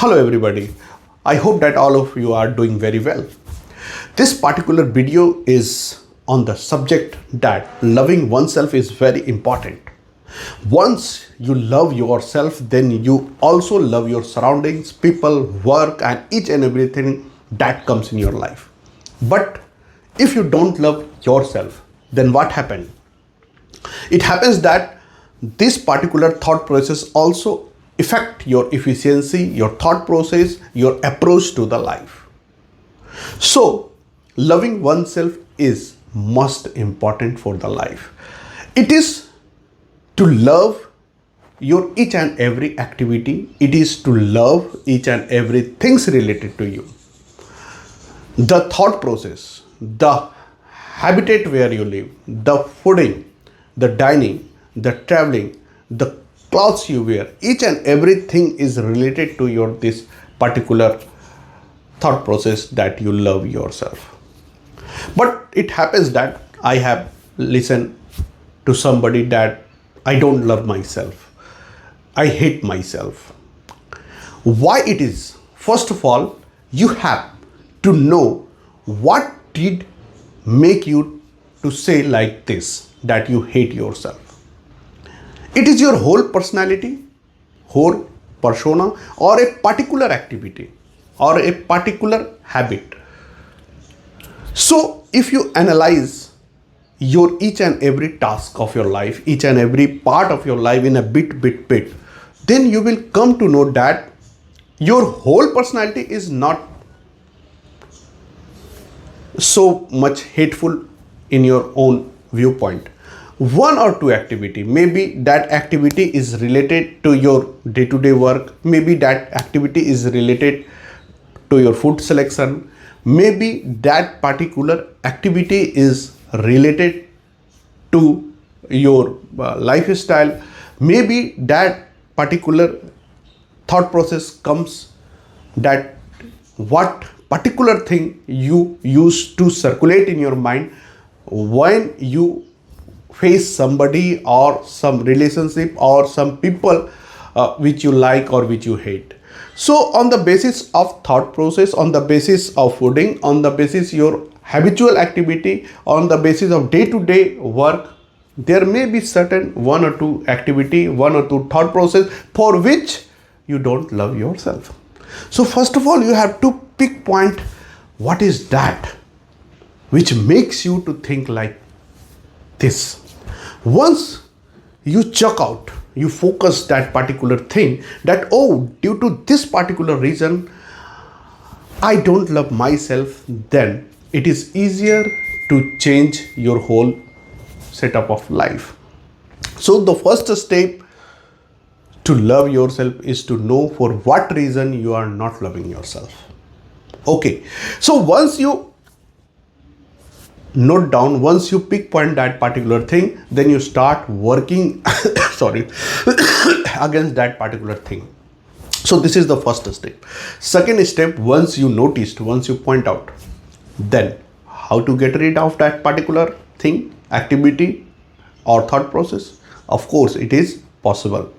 Hello everybody. I hope that all of you are doing very well. This particular video is on the subject that loving oneself is very important. Once you love yourself, then you also love your surroundings, people, work, and each and everything that comes in your life. But if you don't love yourself, then what happens? It happens that this particular thought process also affect your efficiency, your thought process, your approach to the life. So loving oneself is most important for the life. It is to love your each and every activity. It is to love each and every things related to you. The thought process, the habitat where you live, the fooding, the dining, the traveling, the clothes you wear, each and everything is related to your this particular thought process that you love yourself. But it happens that I have listened to somebody that I don't love myself. I hate myself. Why it is? First of all, you have to know what did make you to say like this, that you hate yourself. It is your whole personality, whole persona, or a particular activity or a particular habit. So if you analyze your each and every task of your life, each and every part of your life in a bit, then you will come to know that your whole personality is not so much hateful in your own viewpoint. One or two activity, maybe that activity is related to your day-to-day work, maybe that activity is related to your food selection, maybe that particular activity is related to your lifestyle, maybe that particular thought process comes that what particular thing you use to circulate in your mind when you face somebody or some relationship or some people which you like or which you hate. So on the basis of thought process, on the basis of fooding, on the basis your habitual activity, on the basis of day-to-day work, there may be certain one or two activity, one or two thought process for which you don't love yourself. So first of all, you have to pick point, what is that which makes you to think like this. Once you check out, you focus that particular thing, that due to this particular reason I don't love myself, then it is easier to change your whole setup of life. So the first step to love yourself is to know for what reason you are not loving yourself. Okay, so once you note down, once you pick point that particular thing, then you start working against that particular thing. So this is the first step. Second step, once you noticed, once you point out, then how to get rid of that particular thing, activity or thought process. Of course it is possible.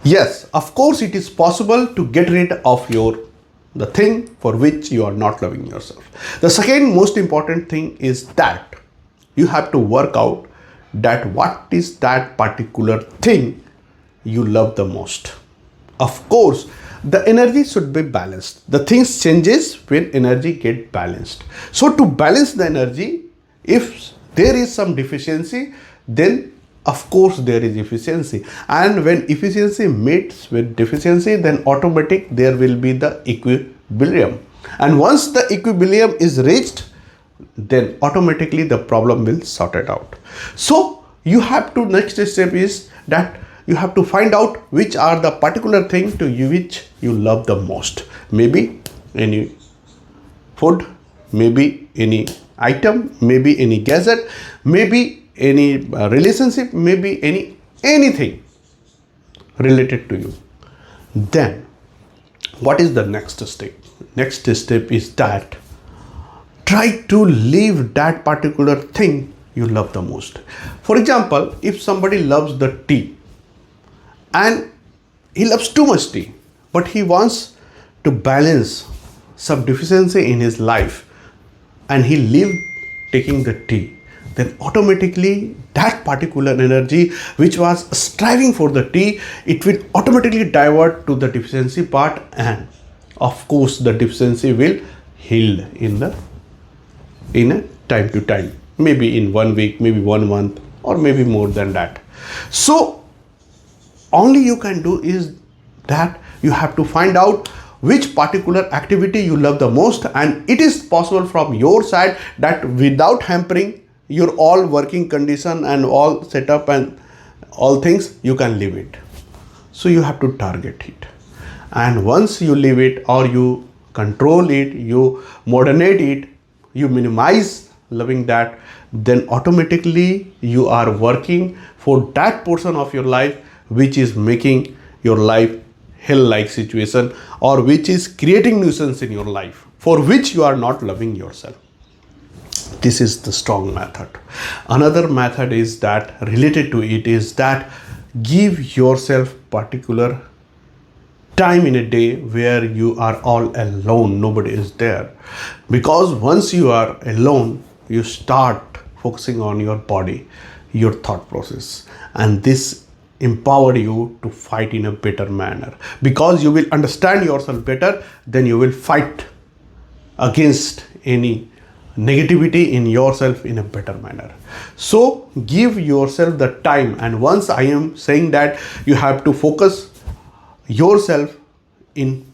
Yes, of course it is possible to get rid of the thing for which you are not loving yourself. The second most important thing is that you have to work out that what is that particular thing you love the most. Of course, the energy should be balanced. The things changes when energy get balanced. So to balance the energy, if there is some deficiency, then of course there is efficiency, and when efficiency meets with deficiency, then automatic there will be the equilibrium, and once the equilibrium is reached, then automatically the problem will sort it out. So you have to, next step is that you have to find out which are the particular thing to you which you love the most. Maybe any food, maybe any item, maybe any gadget, maybe any relationship, maybe anything related to you. Then what is the next step? Next step is that try to leave that particular thing you love the most. For example, if somebody loves the tea and he loves too much tea, but he wants to balance some deficiency in his life, and he lived taking the tea, then automatically that particular energy which was striving for the tea, it will automatically divert to the deficiency part, and of course the deficiency will heal in a time to time, maybe in 1 week, maybe 1 month, or maybe more than that. So only you can do is that you have to find out which particular activity you love the most, and it is possible from your side that without hampering your all working condition and all setup and all things, you can leave it. So you have to target it, and once you leave it or you control it, you moderate it, you minimize loving that, then automatically you are working for that portion of your life which is making your life hell like situation, or which is creating nuisance in your life, for which you are not loving yourself. This is the strong method. Another method is that related to it is that give yourself particular time in a day where you are all alone, nobody is there, because once you are alone, you start focusing on your body, your thought process, and this empower you to fight in a better manner, because you will understand yourself better, then you will fight against any negativity in yourself in a better manner. So give yourself the time, and once I am saying that you have to focus yourself in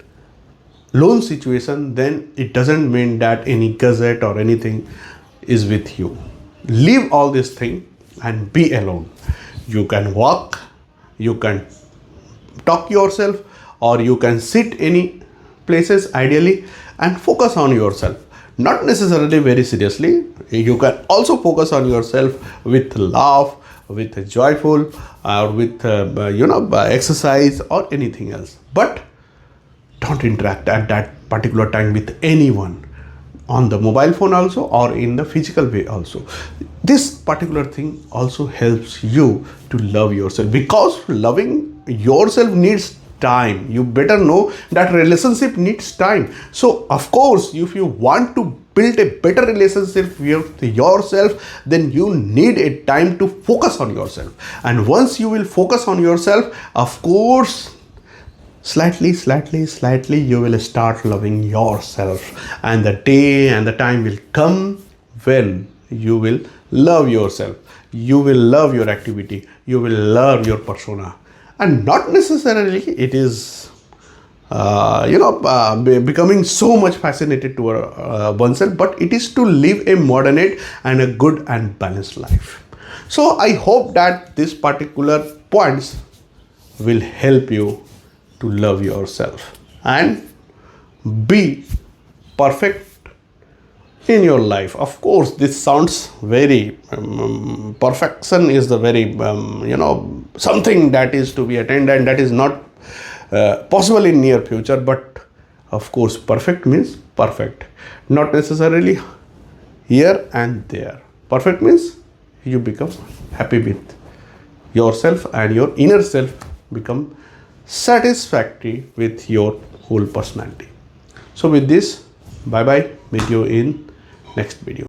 lone situation, then it doesn't mean that any gadget or anything is with you. Leave all this thing and be alone. You can walk, you can talk yourself, or you can sit any places ideally and focus on yourself, not necessarily very seriously. You can also focus on yourself with laugh, with joyful, or with exercise or anything else, but don't interact at that particular time with anyone, on the mobile phone also or in the physical way also. This particular thing also helps you to love yourself, because loving yourself needs time. You better know that relationship needs time. So of course, if you want to build a better relationship with yourself, then you need a time to focus on yourself. And once you will focus on yourself, of course, slightly you will start loving yourself, and the day and the time will come when you will love yourself, you will love your activity, you will love your persona. And not necessarily it is becoming so much fascinated to oneself, but it is to live a moderate and a good and balanced life. So I hope that these particular points will help you to love yourself and be perfect in your life. Of course, this sounds very perfection is the very something that is to be attained, and that is not possible in near future. But of course, perfect means perfect, not necessarily here and there. Perfect means you become happy with yourself, and your inner self become satisfactory with your whole personality. So with this, bye bye, meet you in next video.